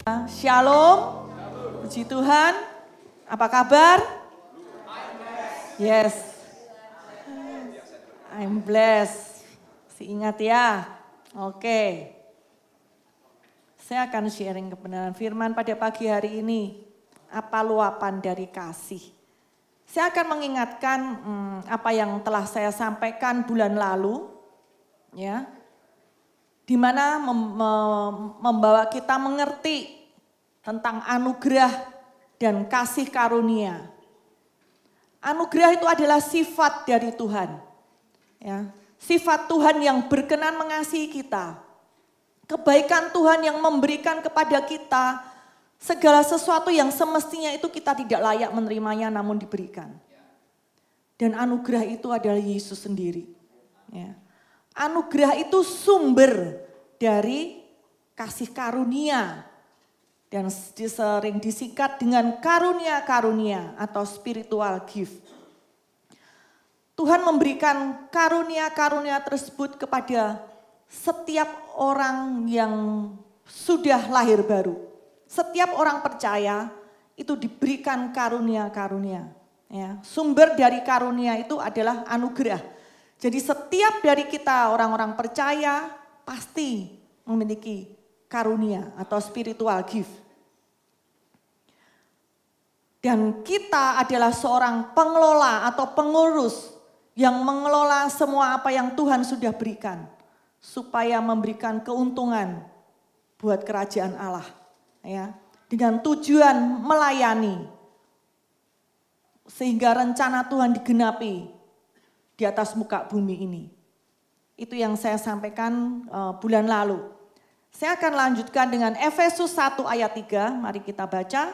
Shalom, puji Tuhan. Apa kabar? Yes, I'm blessed. Masih ingat ya? Oke. Saya akan sharing kebenaran firman pada pagi hari ini. Apa luapan dari kasih? Saya akan mengingatkan apa yang telah saya sampaikan bulan lalu, ya, di mana membawa kita mengerti tentang anugerah dan kasih karunia. Anugerah itu adalah sifat dari Tuhan, ya, sifat Tuhan yang berkenan mengasihi kita, kebaikan Tuhan yang memberikan kepada kita segala sesuatu yang semestinya itu kita tidak layak menerimanya namun diberikan. Dan anugerah itu adalah Yesus sendiri. Ya. Anugerah itu sumber dari kasih karunia dan sering disingkat dengan karunia-karunia atau spiritual gift. Tuhan memberikan karunia-karunia tersebut kepada setiap orang yang sudah lahir baru. Setiap orang percaya itu diberikan karunia-karunia. Ya, sumber dari karunia itu adalah anugerah. Jadi setiap dari kita orang-orang percaya pasti memiliki karunia atau spiritual gift. Dan kita adalah seorang pengelola atau pengurus yang mengelola semua apa yang Tuhan sudah berikan. Supaya memberikan keuntungan buat kerajaan Allah. Ya, dengan tujuan melayani. Sehingga rencana Tuhan digenapi di atas muka bumi ini. Itu yang saya sampaikan bulan lalu. Saya akan lanjutkan dengan Efesus 1 ayat 3, mari kita baca.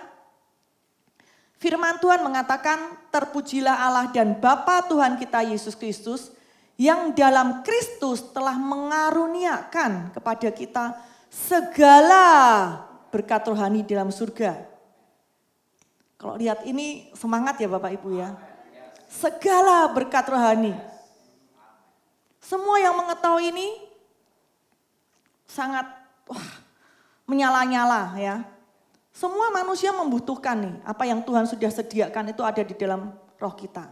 Firman Tuhan mengatakan, terpujilah Allah dan Bapa Tuhan kita Yesus Kristus, yang dalam Kristus telah mengaruniakan kepada kita segala berkat rohani dalam surga. Kalau lihat ini semangat ya Bapak Ibu ya. Segala berkat rohani. Semua yang mengetahui ini sangat menyala-nyala ya. Semua manusia membutuhkan nih, apa yang Tuhan sudah sediakan itu ada di dalam roh kita.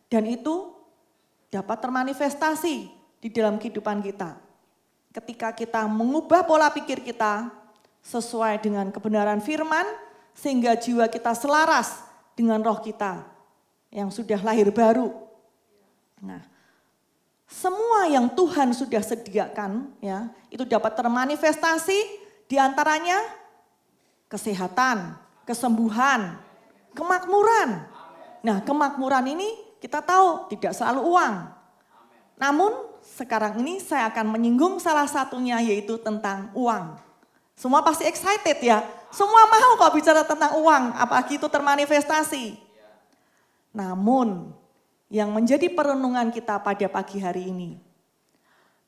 Dan itu dapat termanifestasi di dalam kehidupan kita. Ketika kita mengubah pola pikir kita sesuai dengan kebenaran firman, sehingga jiwa kita selaras dengan roh kita yang sudah lahir baru. Nah, semua yang Tuhan sudah sediakan ya, itu dapat termanifestasi di antaranya kesehatan, kesembuhan, kemakmuran. Nah, kemakmuran ini kita tahu tidak selalu uang. Namun sekarang ini saya akan menyinggung salah satunya yaitu tentang uang. Semua pasti excited ya. Semua mau kok bicara tentang uang, apalagi itu termanifestasi. Namun yang menjadi perenungan kita pada pagi hari ini,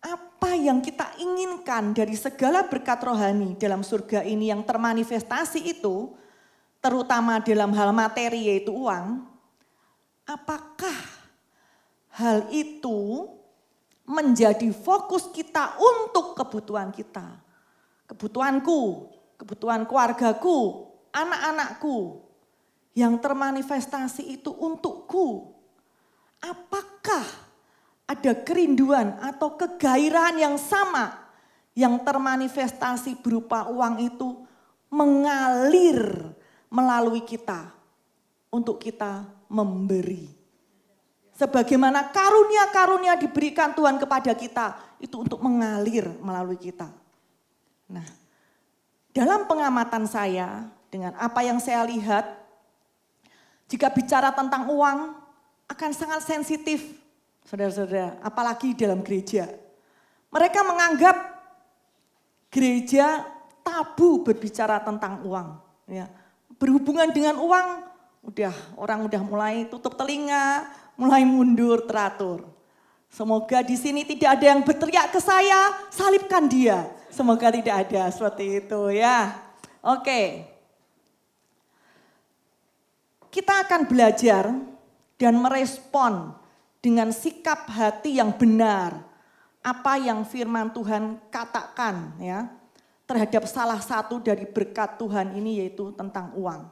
apa yang kita inginkan dari segala berkat rohani dalam surga ini yang termanifestasi itu, terutama dalam hal materi yaitu uang, apakah hal itu menjadi fokus kita untuk kebutuhan kita, kebutuhanku, kebutuhan keluargaku, anak-anakku, yang termanifestasi itu untukku. Apakah ada kerinduan atau kegairahan yang sama yang termanifestasi berupa uang itu mengalir melalui kita untuk kita memberi. Sebagaimana karunia-karunia diberikan Tuhan kepada kita itu untuk mengalir melalui kita. Nah, dalam pengamatan saya dengan apa yang saya lihat, jika bicara tentang uang akan sangat sensitif, saudara-saudara, apalagi dalam gereja. Mereka menganggap gereja tabu berbicara tentang uang. Ya. Berhubungan dengan uang, orang udah mulai tutup telinga, mulai mundur teratur. Semoga di sini tidak ada yang berteriak ke saya, salibkan dia. Semoga tidak ada seperti itu ya. Oke. Kita akan belajar dan merespon dengan sikap hati yang benar apa yang firman Tuhan katakan ya terhadap salah satu dari berkat Tuhan ini, yaitu tentang uang.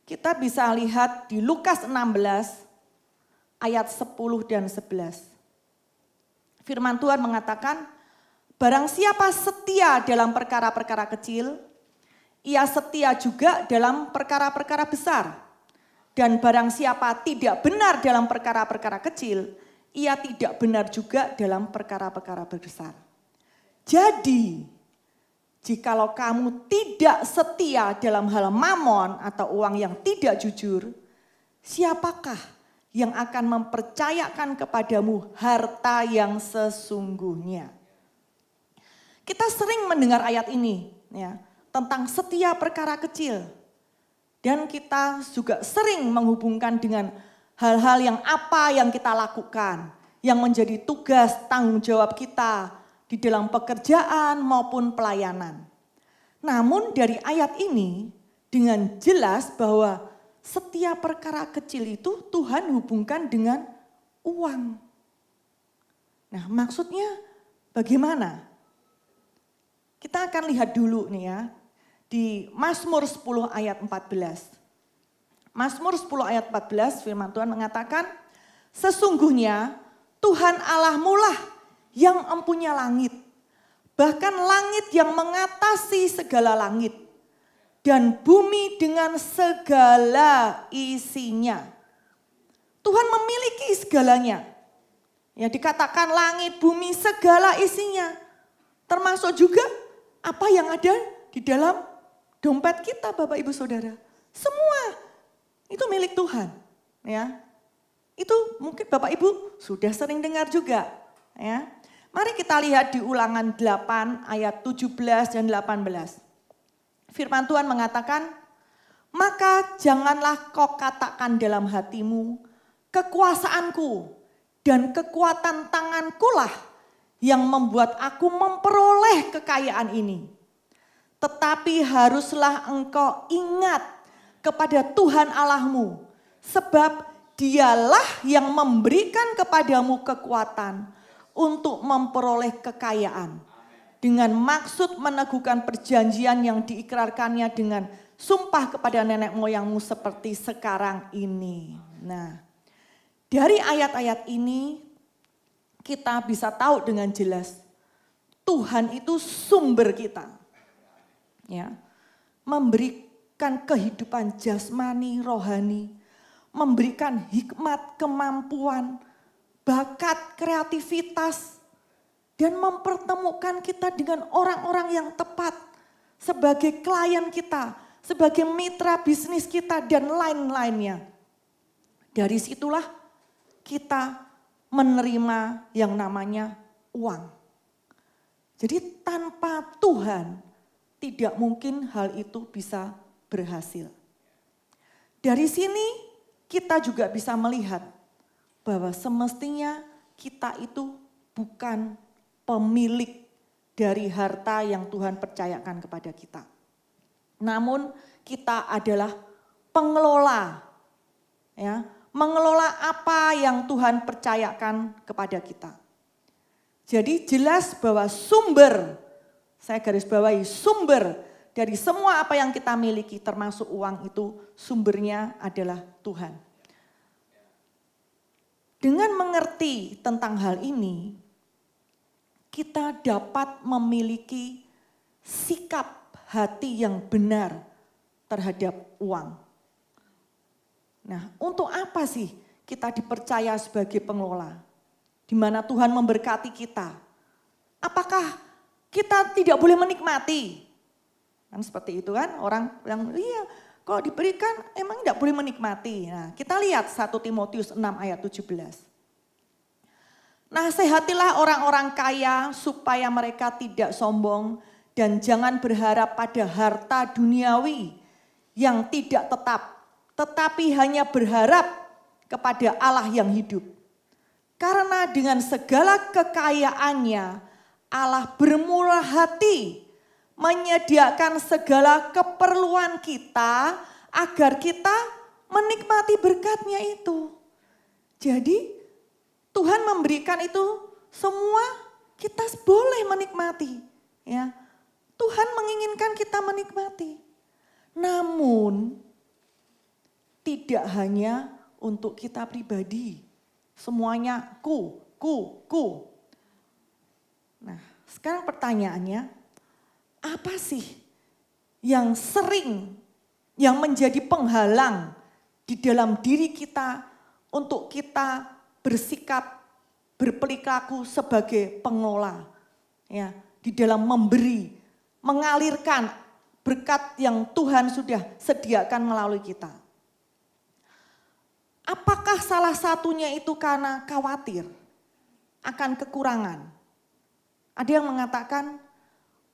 Kita bisa lihat di Lukas 16 ayat 10 dan 11. Firman Tuhan mengatakan, barang siapa setia dalam perkara-perkara kecil, ia setia juga dalam perkara-perkara besar. Dan barang siapa tidak benar dalam perkara-perkara kecil, ia tidak benar juga dalam perkara-perkara besar. Jadi, jikalau kamu tidak setia dalam hal mamon atau uang yang tidak jujur, siapakah yang akan mempercayakan kepadamu harta yang sesungguhnya? Kita sering mendengar ayat ini ya, tentang setia perkara kecil. Dan kita juga sering menghubungkan dengan hal-hal yang apa yang kita lakukan, yang menjadi tugas tanggung jawab kita di dalam pekerjaan maupun pelayanan. Namun dari ayat ini dengan jelas bahwa setiap perkara kecil itu Tuhan hubungkan dengan uang. Nah, maksudnya bagaimana? Kita akan lihat dulu nih ya, di Mazmur 10 ayat 14. Mazmur 10 ayat 14 firman Tuhan mengatakan, sesungguhnya Tuhan Allahmu lah yang empunya langit, bahkan langit yang mengatasi segala langit, dan bumi dengan segala isinya. Tuhan memiliki segalanya. Ya, dikatakan langit, bumi, segala isinya. Termasuk juga apa yang ada di dalam dompet kita, Bapak Ibu Saudara. Semua itu milik Tuhan. Ya. Itu mungkin Bapak Ibu sudah sering dengar juga. Ya. Mari kita lihat di Ulangan 8 ayat 17 dan 18. Firman Tuhan mengatakan, maka janganlah kau katakan dalam hatimu, kekuasaanku dan kekuatan tanganku lah yang membuat aku memperoleh kekayaan ini. Tetapi haruslah engkau ingat kepada Tuhan Allahmu, sebab Dialah yang memberikan kepadamu kekuatan untuk memperoleh kekayaan, dengan maksud meneguhkan perjanjian yang diikrarkannya dengan sumpah kepada nenek moyangmu seperti sekarang ini. Nah, dari ayat-ayat ini kita bisa tahu dengan jelas Tuhan itu sumber kita. Ya, memberikan kehidupan jasmani, rohani, memberikan hikmat, kemampuan, bakat, kreativitas, dan mempertemukan kita dengan orang-orang yang tepat sebagai klien kita, sebagai mitra bisnis kita, dan lain-lainnya. Dari situlah kita menerima yang namanya uang. Jadi tanpa Tuhan tidak mungkin hal itu bisa berhasil. Dari sini kita juga bisa melihat bahwa semestinya kita itu bukan pemilik dari harta yang Tuhan percayakan kepada kita. Namun kita adalah pengelola, ya, mengelola apa yang Tuhan percayakan kepada kita. Jadi jelas bahwa sumber, saya garis bawahi, sumber dari semua apa yang kita miliki termasuk uang itu sumbernya adalah Tuhan. Dengan mengerti tentang hal ini, kita dapat memiliki sikap hati yang benar terhadap uang. Nah, untuk apa sih kita dipercaya sebagai pengelola? Di mana Tuhan memberkati kita. Apakah kita tidak boleh menikmati? Kan seperti itu kan, orang yang iya kalau diberikan emang tidak boleh menikmati. Nah, kita lihat 1 Timotius 6 ayat 17. Nasihatilah orang-orang kaya supaya mereka tidak sombong dan jangan berharap pada harta duniawi yang tidak tetap, tetapi hanya berharap kepada Allah yang hidup. Karena dengan segala kekayaannya Allah bermurah hati menyediakan segala keperluan kita agar kita menikmati berkatnya itu. Jadi Tuhan memberikan itu semua kita boleh menikmati. Ya, Tuhan menginginkan kita menikmati. Namun tidak hanya untuk kita pribadi. Semuanya ku. Nah, sekarang pertanyaannya, apa sih yang sering, yang menjadi penghalang di dalam diri kita untuk kita bersikap, berperilaku sebagai pengelola, ya, di dalam memberi, mengalirkan berkat yang Tuhan sudah sediakan melalui kita. Apakah salah satunya itu karena khawatir akan kekurangan? Ada yang mengatakan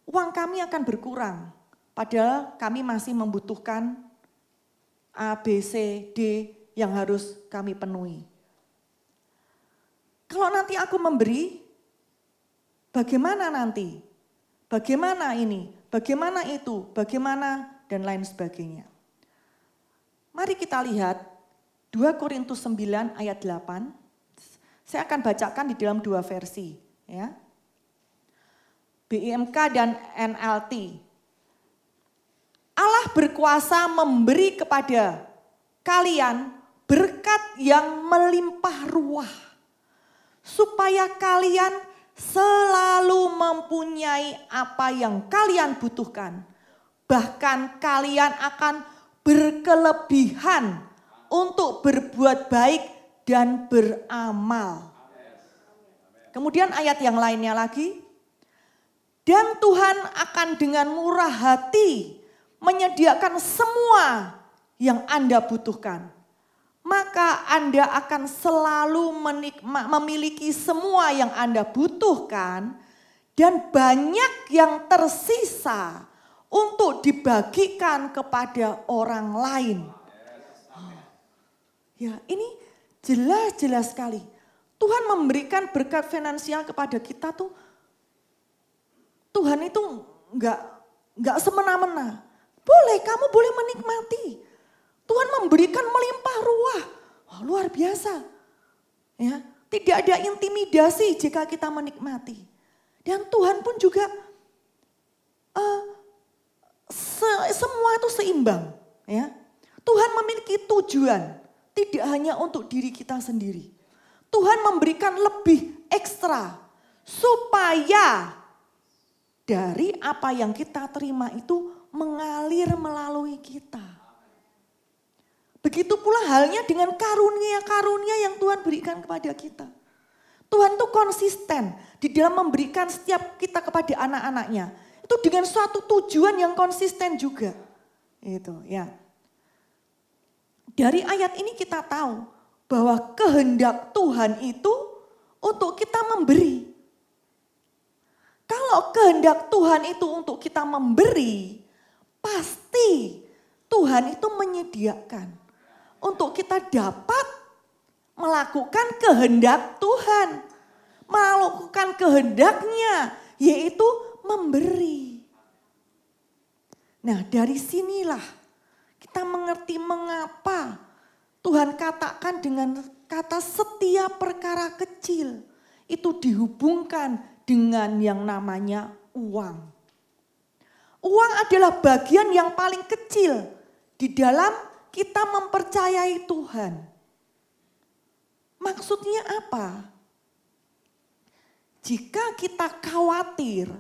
uang kami akan berkurang, padahal kami masih membutuhkan A, B, C, D yang harus kami penuhi. Kalau nanti aku memberi, bagaimana nanti? Bagaimana ini? Bagaimana itu? Bagaimana dan lain sebagainya. Mari kita lihat 2 Korintus 9 ayat 8. Saya akan bacakan di dalam 2 versi, ya. BIMK dan NLT. Allah berkuasa memberi kepada kalian berkat yang melimpah ruah, supaya kalian selalu mempunyai apa yang kalian butuhkan. Bahkan kalian akan berkelebihan untuk berbuat baik dan beramal. Kemudian ayat yang lainnya lagi. Dan Tuhan akan dengan murah hati menyediakan semua yang Anda butuhkan. Maka Anda akan selalu memiliki semua yang Anda butuhkan dan banyak yang tersisa untuk dibagikan kepada orang lain. Ya, ini jelas-jelas sekali. Tuhan memberikan berkat finansial kepada kita tuh, Tuhan itu enggak semena-mena. Boleh, kamu boleh menikmati. Tuhan memberikan melimpah ruah. Oh, luar biasa. Ya, tidak ada intimidasi jika kita menikmati. Dan Tuhan pun juga semua itu seimbang. Ya. Tuhan memiliki tujuan, tidak hanya untuk diri kita sendiri. Tuhan memberikan lebih ekstra supaya dari apa yang kita terima itu mengalir melalui kita. Begitu pula halnya dengan karunia-karunia yang Tuhan berikan kepada kita. Tuhan itu konsisten di dalam memberikan setiap kita kepada anak-anaknya. Itu dengan suatu tujuan yang konsisten juga. Itu ya. Dari ayat ini kita tahu bahwa kehendak Tuhan itu untuk kita memberi. Kalau kehendak Tuhan itu untuk kita memberi, pasti Tuhan itu menyediakan untuk kita dapat melakukan kehendak Tuhan. Melakukan kehendaknya, yaitu memberi. Nah, dari sinilah kita mengerti mengapa Tuhan katakan dengan kata setiap perkara kecil itu dihubungkan dengan yang namanya uang. Uang adalah bagian yang paling kecil di dalam kita mempercayai Tuhan. Maksudnya apa? Jika kita khawatir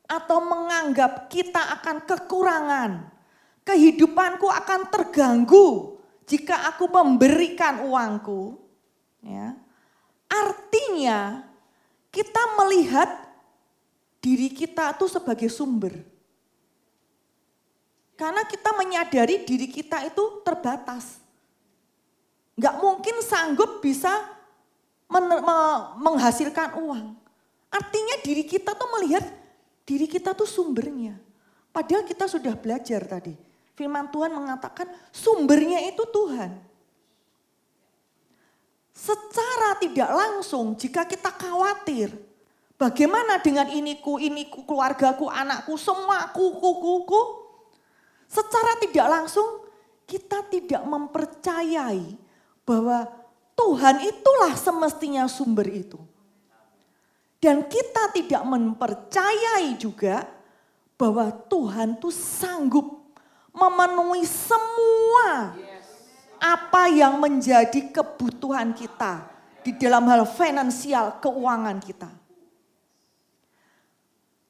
atau menganggap kita akan kekurangan, kehidupanku akan terganggu jika aku memberikan uangku, ya, artinya kita melihat diri kita itu sebagai sumber. Karena kita menyadari diri kita itu terbatas. Enggak mungkin sanggup bisa menghasilkan uang. Artinya diri kita tuh melihat diri kita tuh sumbernya. Padahal kita sudah belajar tadi. Firman Tuhan mengatakan sumbernya itu Tuhan. Secara tidak langsung jika kita khawatir, bagaimana dengan iniku, keluargaku, anakku, semua kuku. Secara tidak langsung kita tidak mempercayai bahwa Tuhan itulah semestinya sumber itu. Dan kita tidak mempercayai juga bahwa Tuhan itu sanggup memenuhi semua apa yang menjadi kebutuhan kita di dalam hal finansial, keuangan kita.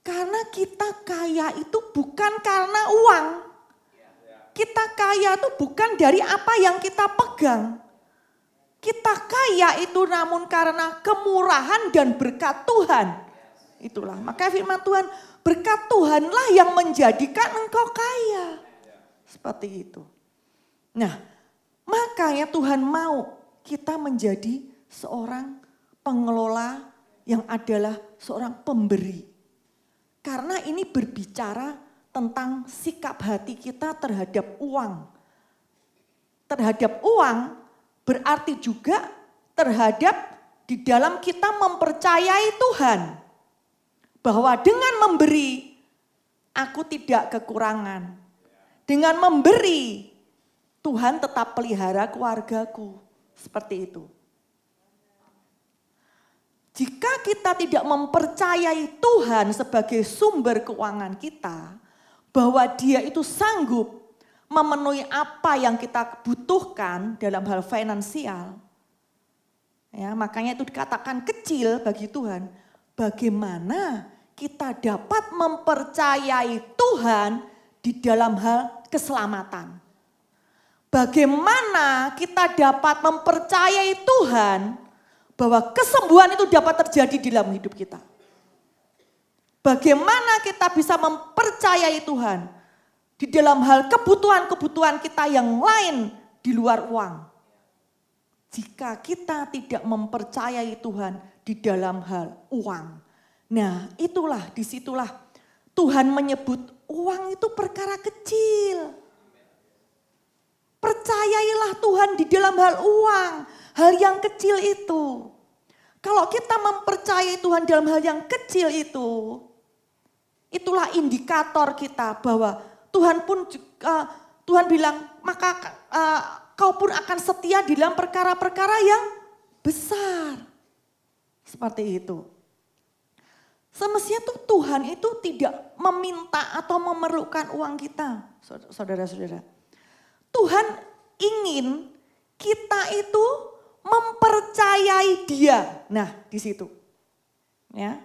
Karena kita kaya itu bukan karena uang. Kita kaya itu bukan dari apa yang kita pegang. Kita kaya itu namun karena kemurahan dan berkat Tuhan. Itulah, maka firman Tuhan, berkat Tuhanlah yang menjadikan engkau kaya. Seperti itu. Nah, makanya Tuhan mau kita menjadi seorang pengelola yang adalah seorang pemberi. Karena ini berbicara tentang sikap hati kita terhadap uang. Terhadap uang berarti juga terhadap di dalam kita mempercayai Tuhan. Bahwa dengan memberi, aku tidak kekurangan. Dengan memberi, Tuhan tetap pelihara keluargaku. Seperti itu. Jika kita tidak mempercayai Tuhan sebagai sumber keuangan kita, bahwa Dia itu sanggup memenuhi apa yang kita butuhkan dalam hal finansial, ya, makanya itu dikatakan kecil bagi Tuhan. Bagaimana kita dapat mempercayai Tuhan di dalam hal keselamatan? Bagaimana kita dapat mempercayai Tuhan bahwa kesembuhan itu dapat terjadi di dalam hidup kita? Bagaimana kita bisa mempercayai Tuhan di dalam hal kebutuhan-kebutuhan kita yang lain di luar uang? Jika kita tidak mempercayai Tuhan di dalam hal uang. Nah, disitulah Tuhan menyebut uang itu perkara kecil. Percayailah Tuhan di dalam hal uang, hal yang kecil itu. Kalau kita mempercayai Tuhan dalam hal yang kecil itu, itulah indikator kita bahwa Tuhan bilang, maka kau pun akan setia di dalam perkara-perkara yang besar. Seperti itu. Semestinya Tuhan itu tidak meminta atau memerlukan uang kita, saudara-saudara. Tuhan ingin kita itu mempercayai Dia. Nah, di situ. Ya.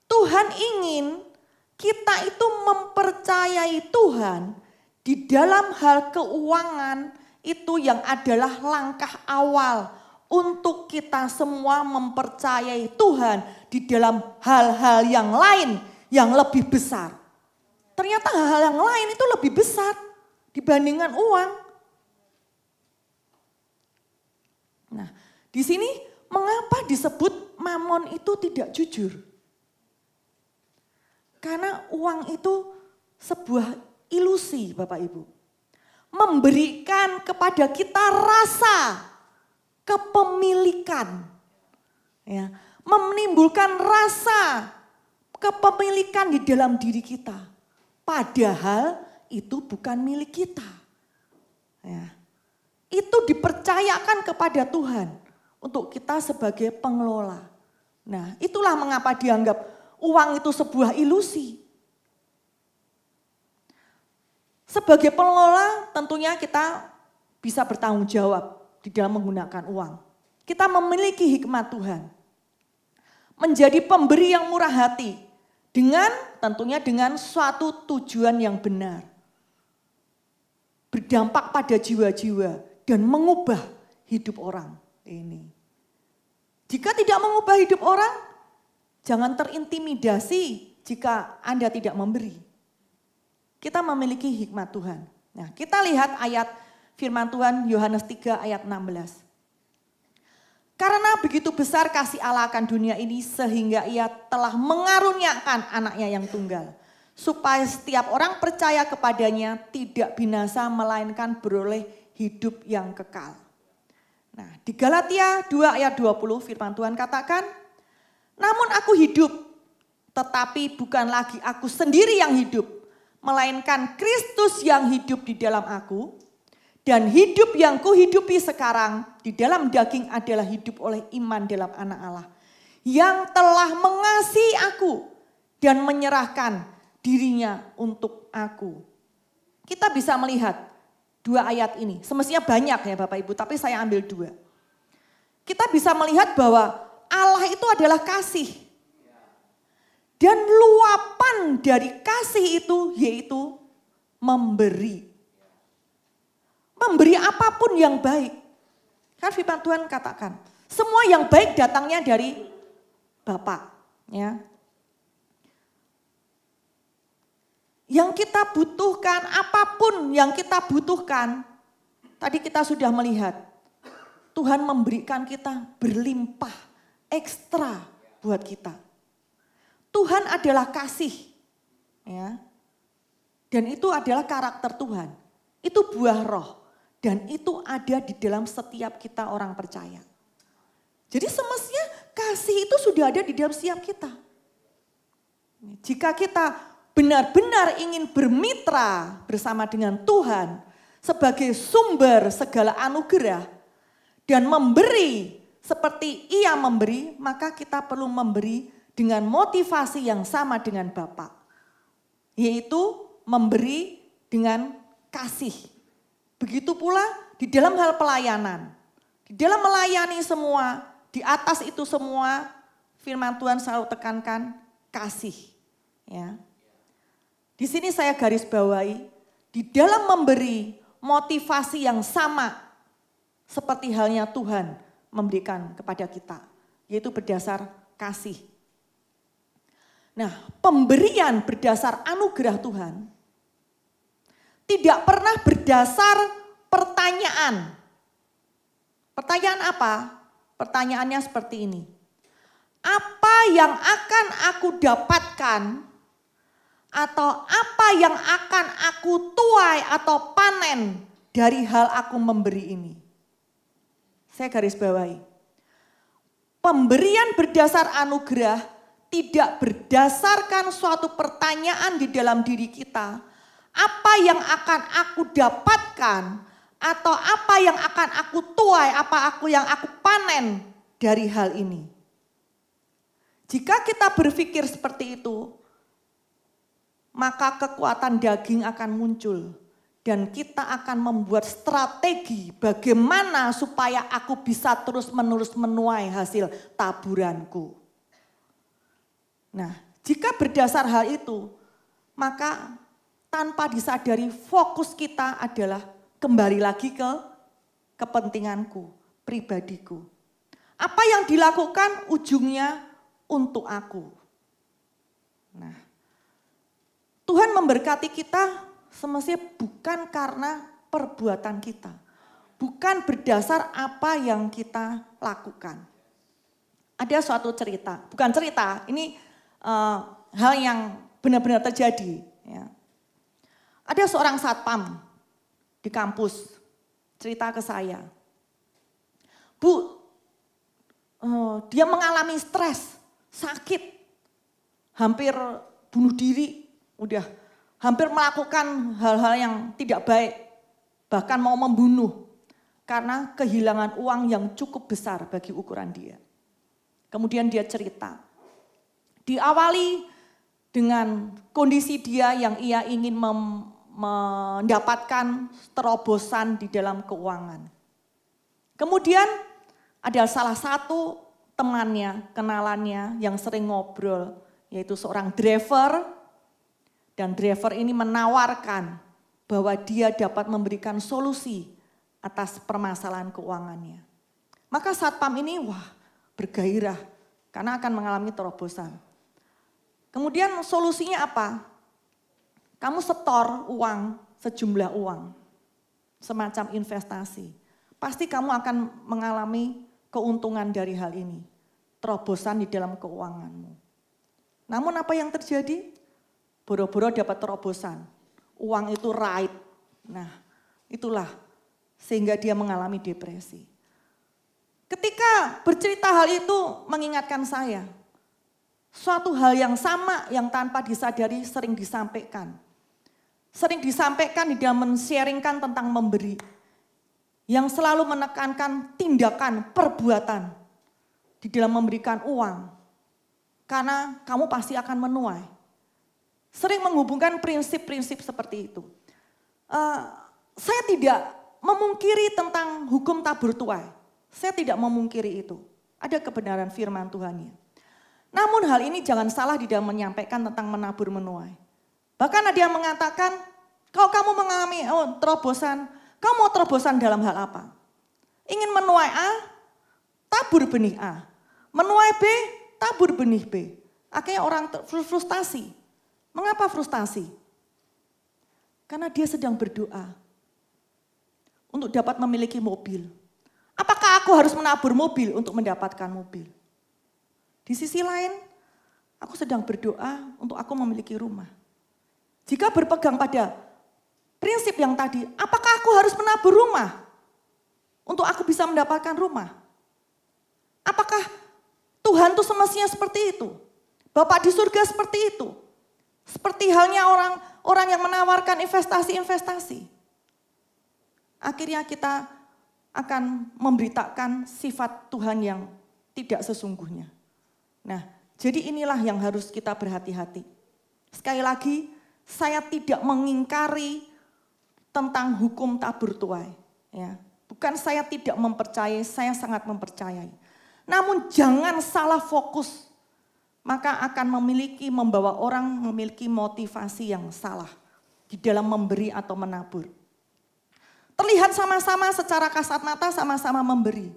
Tuhan ingin kita itu mempercayai Tuhan di dalam hal keuangan itu yang adalah langkah awal untuk kita semua mempercayai Tuhan di dalam hal-hal yang lain yang lebih besar. Ternyata hal-hal yang lain itu lebih besar dibandingkan uang. Nah, di sini mengapa disebut mamon itu tidak jujur? Karena uang itu sebuah ilusi, Bapak Ibu. Memberikan kepada kita rasa kepemilikan. Ya, menimbulkan rasa kepemilikan di dalam diri kita. Padahal itu bukan milik kita. Ya, itu dipercayakan kepada Tuhan untuk kita sebagai pengelola. Nah, itulah mengapa dianggap uang itu sebuah ilusi. Sebagai pengelola tentunya kita bisa bertanggung jawab di dalam menggunakan uang. Kita memiliki hikmat Tuhan. Menjadi pemberi yang murah hati. Tentunya dengan suatu tujuan yang benar. Berdampak pada jiwa-jiwa dan mengubah hidup orang ini. Jika tidak mengubah hidup orang, jangan terintimidasi jika Anda tidak memberi. Kita memiliki hikmat Tuhan. Nah, kita lihat ayat firman Tuhan Yohanes 3 ayat 16. Karena begitu besar kasih Allah akan dunia ini sehingga Ia telah mengaruniakan anaknya yang tunggal. Supaya setiap orang percaya kepadanya tidak binasa melainkan beroleh hidup yang kekal. Nah, di Galatia 2 ayat 20 firman Tuhan katakan, namun aku hidup, tetapi bukan lagi aku sendiri yang hidup, melainkan Kristus yang hidup di dalam aku. Dan hidup yang kuhidupi sekarang di dalam daging adalah hidup oleh iman dalam Anak Allah yang telah mengasihi aku dan menyerahkan dirinya untuk aku. Kita bisa melihat dua ayat ini. Semestinya banyak ya Bapak Ibu, tapi saya ambil dua. Kita bisa melihat bahwa Allah itu adalah kasih. Dan luapan dari kasih itu yaitu memberi. Memberi apapun yang baik. Kan firman Tuhan katakan, semua yang baik datangnya dari Bapa. Ya. Yang kita butuhkan, apapun yang kita butuhkan, tadi kita sudah melihat, Tuhan memberikan kita berlimpah, ekstra buat kita. Tuhan adalah kasih, ya. Dan itu adalah karakter Tuhan. Itu buah roh, dan itu ada di dalam setiap kita orang percaya. Jadi semestinya kasih itu sudah ada di dalam setiap kita. Jika kita benar-benar ingin bermitra bersama dengan Tuhan sebagai sumber segala anugerah dan memberi seperti Ia memberi, maka kita perlu memberi dengan motivasi yang sama dengan Bapa, yaitu memberi dengan kasih. Begitu pula di dalam hal pelayanan, di dalam melayani semua, di atas itu semua firman Tuhan selalu tekankan kasih, ya. Di sini saya garis bawahi, di dalam memberi motivasi yang sama seperti halnya Tuhan memberikan kepada kita, yaitu berdasar kasih. Nah, pemberian berdasar anugerah Tuhan tidak pernah berdasar pertanyaan. Pertanyaan apa? Pertanyaannya seperti ini. Apa yang akan aku dapatkan? Atau apa yang akan aku tuai atau panen dari hal aku memberi ini? Saya garis bawahi. Pemberian berdasar anugerah tidak berdasarkan suatu pertanyaan di dalam diri kita. Apa yang akan aku dapatkan atau apa yang akan aku tuai, apa yang aku panen dari hal ini. Jika kita berpikir seperti itu, maka kekuatan daging akan muncul dan kita akan membuat strategi bagaimana supaya aku bisa terus-menerus menuai hasil taburanku. Nah, jika berdasar hal itu, maka tanpa disadari fokus kita adalah kembali lagi ke kepentinganku, pribadiku. Apa yang dilakukan ujungnya untuk aku. Nah, Tuhan memberkati kita semestinya bukan karena perbuatan kita. Bukan berdasar apa yang kita lakukan. Ada suatu cerita, bukan cerita, ini hal yang benar-benar terjadi. Ya. Ada seorang satpam di kampus, cerita ke saya. Bu, dia mengalami stres, sakit, hampir bunuh diri. Udah hampir melakukan hal-hal yang tidak baik, bahkan mau membunuh karena kehilangan uang yang cukup besar bagi ukuran dia. Kemudian dia cerita, diawali dengan kondisi dia yang ia ingin mendapatkan terobosan di dalam keuangan. Kemudian ada salah satu temannya, kenalannya yang sering ngobrol, yaitu seorang driver. Dan driver ini menawarkan bahwa dia dapat memberikan solusi atas permasalahan keuangannya. Maka satpam ini bergairah karena akan mengalami terobosan. Kemudian solusinya apa? Kamu setor uang, sejumlah uang, semacam investasi. Pasti kamu akan mengalami keuntungan dari hal ini. Terobosan di dalam keuanganmu. Namun apa yang terjadi? Boro-boro dapat terobosan, uang itu raib. Nah itulah sehingga dia mengalami depresi. Ketika bercerita hal itu mengingatkan saya, suatu hal yang sama yang tanpa disadari sering disampaikan. Sering disampaikan di dalam men-sharingkan tentang memberi. Yang selalu menekankan tindakan, perbuatan. di dalam memberikan uang, karena kamu pasti akan menuai. Sering menghubungkan prinsip-prinsip seperti itu. Saya tidak memungkiri tentang hukum tabur tuai. Saya tidak memungkiri itu. Ada kebenaran firman Tuhannya. Namun hal ini jangan salah di dalam menyampaikan tentang menabur menuai. Bahkan ada yang mengatakan, kalau kamu mengalami terobosan, kamu mau terobosan dalam hal apa? Ingin menuai A, tabur benih A. Menuai B, tabur benih B. Akhirnya orang frustasi. Mengapa frustasi? Karena dia sedang berdoa untuk dapat memiliki mobil. Apakah aku harus menabur mobil untuk mendapatkan mobil? Di sisi lain, aku sedang berdoa untuk aku memiliki rumah. Jika berpegang pada prinsip yang tadi, apakah aku harus menabur rumah untuk aku bisa mendapatkan rumah? Apakah Tuhan itu semestinya seperti itu? Bapak di surga seperti itu? Seperti halnya orang yang menawarkan investasi-investasi. Akhirnya kita akan memberitakan sifat Tuhan yang tidak sesungguhnya. Nah, jadi inilah yang harus kita berhati-hati. Sekali lagi, saya tidak mengingkari tentang hukum tabur tuai. Ya. Bukan saya tidak mempercayai, saya sangat mempercayai. Namun jangan salah fokus, maka akan membawa orang memiliki motivasi yang salah di dalam memberi atau menabur. Terlihat sama-sama secara kasat mata sama-sama memberi.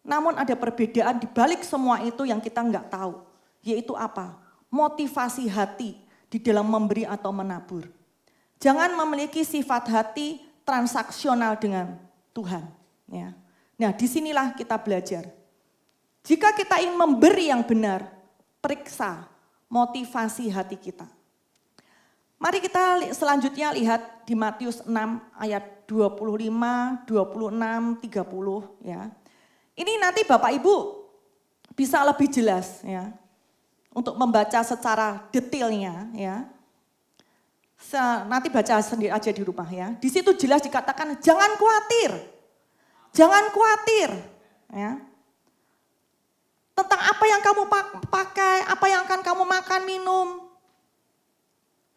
Namun ada perbedaan di balik semua itu yang kita nggak tahu. Yaitu apa? Motivasi hati di dalam memberi atau menabur. Jangan memiliki sifat hati transaksional dengan Tuhan. Ya. Nah, disinilah kita belajar. Jika kita ingin memberi yang benar, periksa motivasi hati kita. Mari kita selanjutnya lihat di Matius 6 ayat 25, 26, 30 ya. Ini nanti Bapak Ibu bisa lebih jelas ya. Untuk membaca secara detailnya ya. Nanti baca sendiri aja di rumah ya. Di situ jelas dikatakan jangan khawatir. Jangan khawatir ya. Tentang apa yang kamu pakai, apa yang akan kamu makan, minum.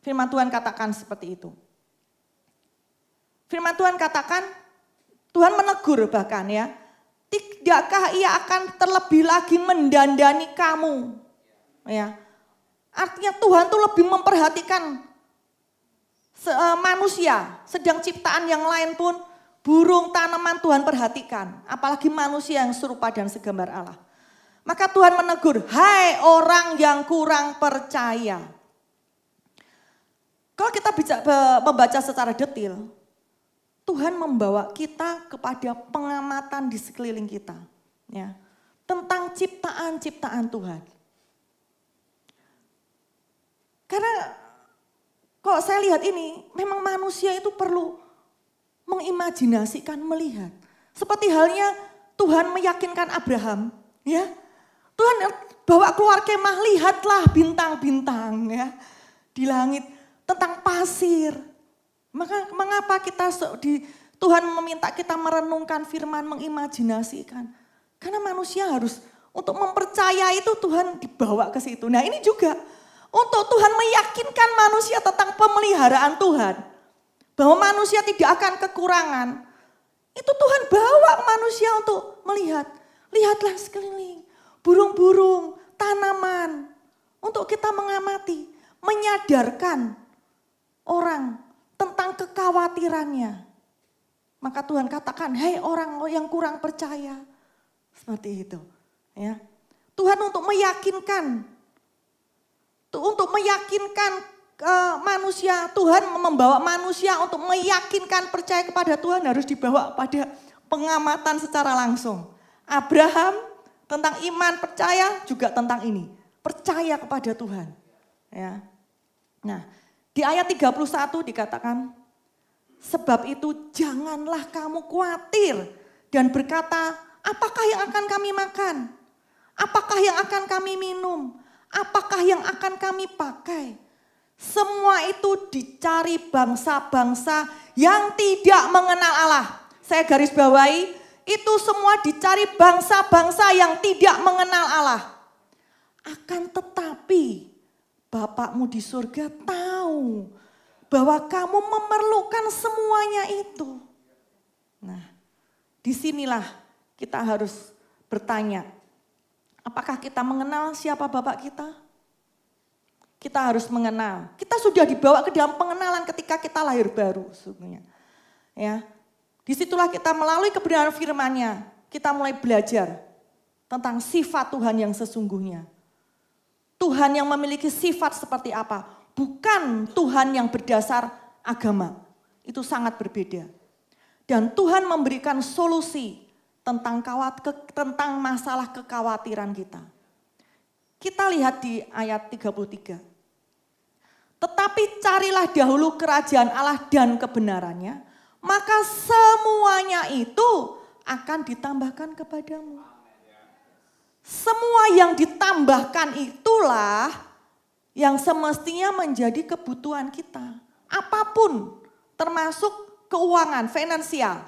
Firman Tuhan katakan seperti itu. Firman Tuhan katakan, Tuhan menegur bahkan ya. Tidakkah ia akan terlebih lagi mendandani kamu? Ya. Artinya Tuhan tuh lebih memperhatikan manusia. Sedang ciptaan yang lain pun, burung, tanaman Tuhan perhatikan. Apalagi manusia yang serupa dan segambar Allah. Maka Tuhan menegur, hai orang yang kurang percaya. Kalau kita bisa membaca secara detail, Tuhan membawa kita kepada pengamatan di sekeliling kita. Ya, tentang ciptaan-ciptaan Tuhan. Karena kalau saya lihat ini, memang manusia itu perlu mengimajinasikan, melihat. Seperti halnya Tuhan meyakinkan Abraham, ya. Tuhan bawa keluar kemah, lihatlah bintang-bintang ya di langit, tentang pasir. Maka mengapa Tuhan meminta kita merenungkan firman, mengimajinasikan? Karena manusia harus untuk mempercayai itu Tuhan dibawa ke situ. Nah ini juga untuk Tuhan meyakinkan manusia tentang pemeliharaan Tuhan. Bahwa manusia tidak akan kekurangan. Itu Tuhan bawa manusia untuk melihat. Lihatlah sekeliling. Burung-burung, tanaman, untuk kita mengamati, menyadarkan orang tentang kekhawatirannya. Maka Tuhan katakan, hei orang yang kurang percaya. Seperti itu. Ya. Tuhan untuk meyakinkan manusia, Tuhan membawa manusia untuk meyakinkan percaya kepada Tuhan harus dibawa pada pengamatan secara langsung. Abraham tentang iman percaya juga tentang ini. Percaya kepada Tuhan. Ya. Nah, di ayat 31 dikatakan, sebab itu janganlah kamu khawatir dan berkata, apakah yang akan kami makan? Apakah yang akan kami minum? Apakah yang akan kami pakai? Semua itu dicari bangsa-bangsa yang tidak mengenal Allah. Saya garis bawahi, itu semua dicari bangsa-bangsa yang tidak mengenal Allah. Akan tetapi Bapakmu di surga tahu bahwa kamu memerlukan semuanya itu. Nah, disinilah kita harus bertanya, apakah kita mengenal siapa Bapak kita? Kita harus mengenal. Kita sudah dibawa ke dalam pengenalan ketika kita lahir baru sesungguhnya. Ya. Disitulah kita melalui kebenaran firman-Nya, kita mulai belajar tentang sifat Tuhan yang sesungguhnya. Tuhan yang memiliki sifat seperti apa? Bukan Tuhan yang berdasar agama. Itu sangat berbeda. Dan Tuhan memberikan solusi tentang masalah kekhawatiran kita. Kita lihat di ayat 33. Tetapi carilah dahulu kerajaan Allah dan kebenarannya, maka semuanya itu akan ditambahkan kepadamu. Semua yang ditambahkan itulah yang semestinya menjadi kebutuhan kita. Apapun, termasuk keuangan, finansial.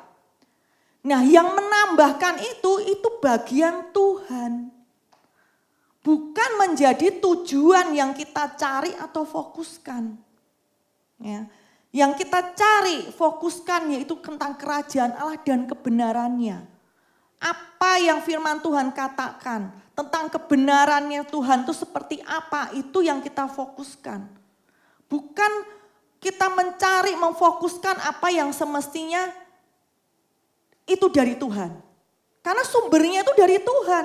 Nah, yang menambahkan itu bagian Tuhan. Bukan menjadi tujuan yang kita cari atau fokuskan. Ya. Yang kita cari, fokuskan yaitu tentang kerajaan Allah dan kebenarannya. Apa yang firman Tuhan katakan tentang kebenarannya Tuhan itu seperti apa, itu yang kita fokuskan. Bukan kita mencari, memfokuskan apa yang semestinya itu dari Tuhan. Karena sumbernya itu dari Tuhan.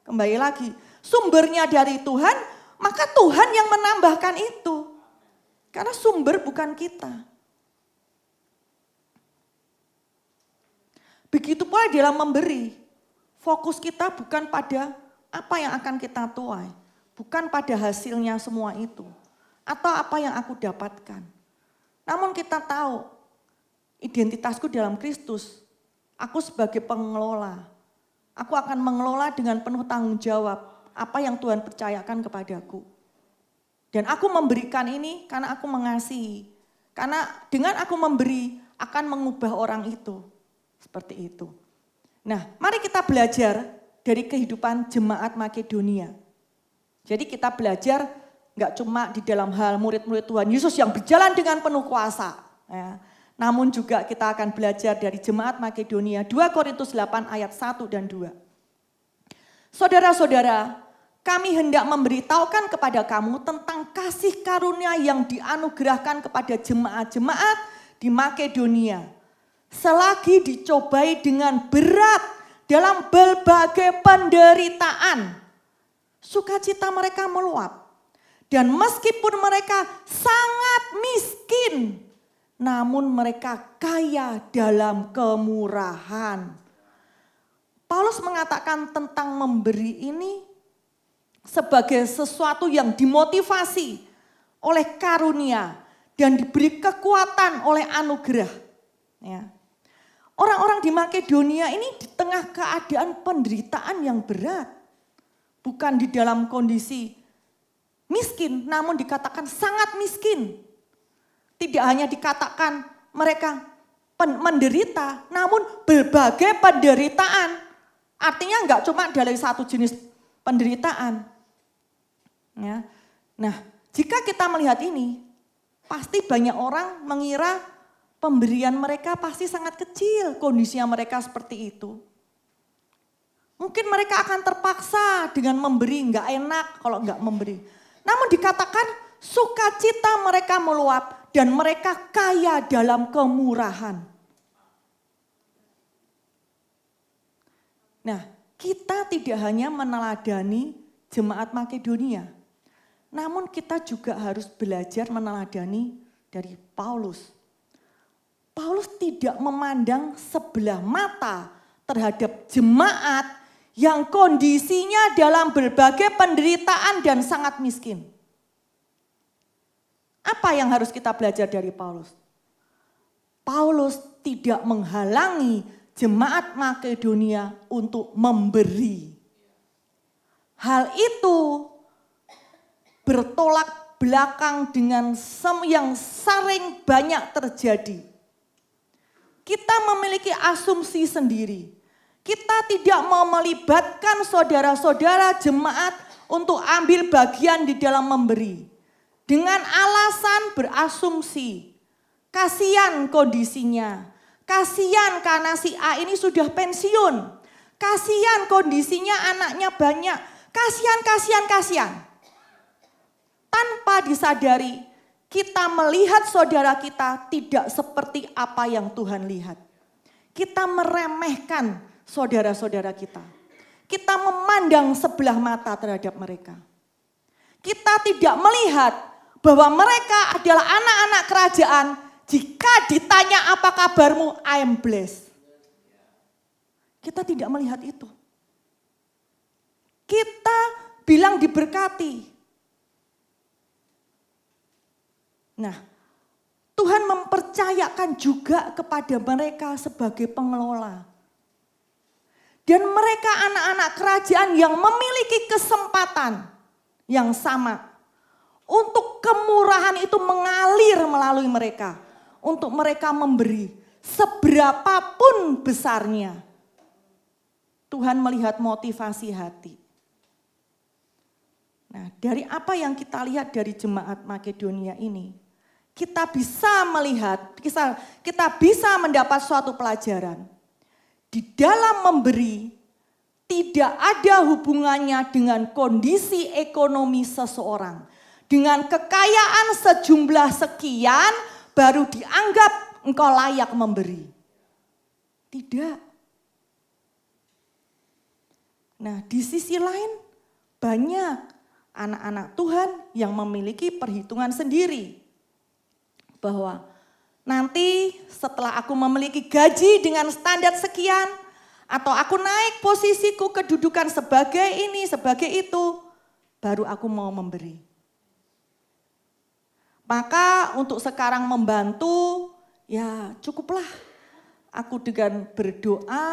Kembali lagi, sumbernya dari Tuhan, maka Tuhan yang menambahkan itu. Karena sumber bukan kita. Begitu pula dalam memberi, fokus kita bukan pada apa yang akan kita tuai, bukan pada hasilnya semua itu, atau apa yang aku dapatkan. Namun kita tahu, identitasku dalam Kristus, aku sebagai pengelola, aku akan mengelola dengan penuh tanggung jawab apa yang Tuhan percayakan kepadaku. Dan aku memberikan ini karena aku mengasihi, karena dengan aku memberi akan mengubah orang itu. Seperti itu. Nah, mari kita belajar dari kehidupan jemaat Makedonia. Jadi kita belajar gak cuma di dalam hal murid-murid Tuhan Yesus yang berjalan dengan penuh kuasa. Ya. Namun juga kita akan belajar dari jemaat Makedonia. 2 Korintus 8 ayat 1 dan 2. Saudara-saudara, kami hendak memberitahukan kepada kamu tentang kasih karunia yang dianugerahkan kepada jemaat-jemaat di Makedonia. Selagi dicobai dengan berat dalam berbagai penderitaan, sukacita mereka meluap. Dan meskipun mereka sangat miskin, namun mereka kaya dalam kemurahan. Paulus mengatakan tentang memberi ini sebagai sesuatu yang dimotivasi oleh karunia dan diberi kekuatan oleh anugerah. Ya. Orang-orang di Makedonia ini di tengah keadaan penderitaan yang berat. Bukan di dalam kondisi miskin, namun dikatakan sangat miskin. Tidak hanya dikatakan mereka menderita, namun berbagai penderitaan. Artinya enggak cuma dari satu jenis penderitaan. Ya. Nah, jika kita melihat ini, pasti banyak orang mengira pemberian mereka pasti sangat kecil, kondisinya mereka seperti itu. Mungkin mereka akan terpaksa dengan memberi, enggak enak kalau enggak memberi. Namun dikatakan sukacita mereka meluap dan mereka kaya dalam kemurahan. Nah, kita tidak hanya meneladani jemaat Makedonia, namun kita juga harus belajar meneladani dari Paulus. Paulus tidak memandang sebelah mata terhadap jemaat yang kondisinya dalam berbagai penderitaan dan sangat miskin. Apa yang harus kita belajar dari Paulus? Paulus tidak menghalangi jemaat Makedonia untuk memberi. Hal itu bertolak belakang dengan yang sering banyak terjadi. Kita memiliki asumsi sendiri. Kita tidak mau melibatkan saudara-saudara jemaat untuk ambil bagian di dalam memberi. Dengan alasan berasumsi, kasihan kondisinya, kasihan karena si A ini sudah pensiun, kasihan kondisinya anaknya banyak, kasihan. Tanpa disadari, kita melihat saudara kita tidak seperti apa yang Tuhan lihat. Kita meremehkan saudara-saudara kita. Kita memandang sebelah mata terhadap mereka. Kita tidak melihat bahwa mereka adalah anak-anak kerajaan. Jika ditanya apa kabarmu, I am blessed. Kita tidak melihat itu. Kita bilang diberkati. Nah, Tuhan mempercayakan juga kepada mereka sebagai pengelola. Dan mereka anak-anak kerajaan yang memiliki kesempatan yang sama. Untuk kemurahan itu mengalir melalui mereka. Untuk mereka memberi seberapapun besarnya. Tuhan melihat motivasi hati. Nah, dari apa yang kita lihat dari jemaat Makedonia ini, kita bisa melihat, kita bisa mendapat suatu pelajaran. Di dalam memberi, tidak ada hubungannya dengan kondisi ekonomi seseorang. Dengan kekayaan sejumlah sekian, baru dianggap engkau layak memberi. Tidak. Nah, di sisi lain, banyak anak-anak Tuhan yang memiliki perhitungan sendiri. Bahwa nanti setelah aku memiliki gaji dengan standar sekian, atau aku naik posisiku kedudukan sebagai ini, sebagai itu, baru aku mau memberi. Maka untuk sekarang membantu, ya cukuplah aku dengan berdoa,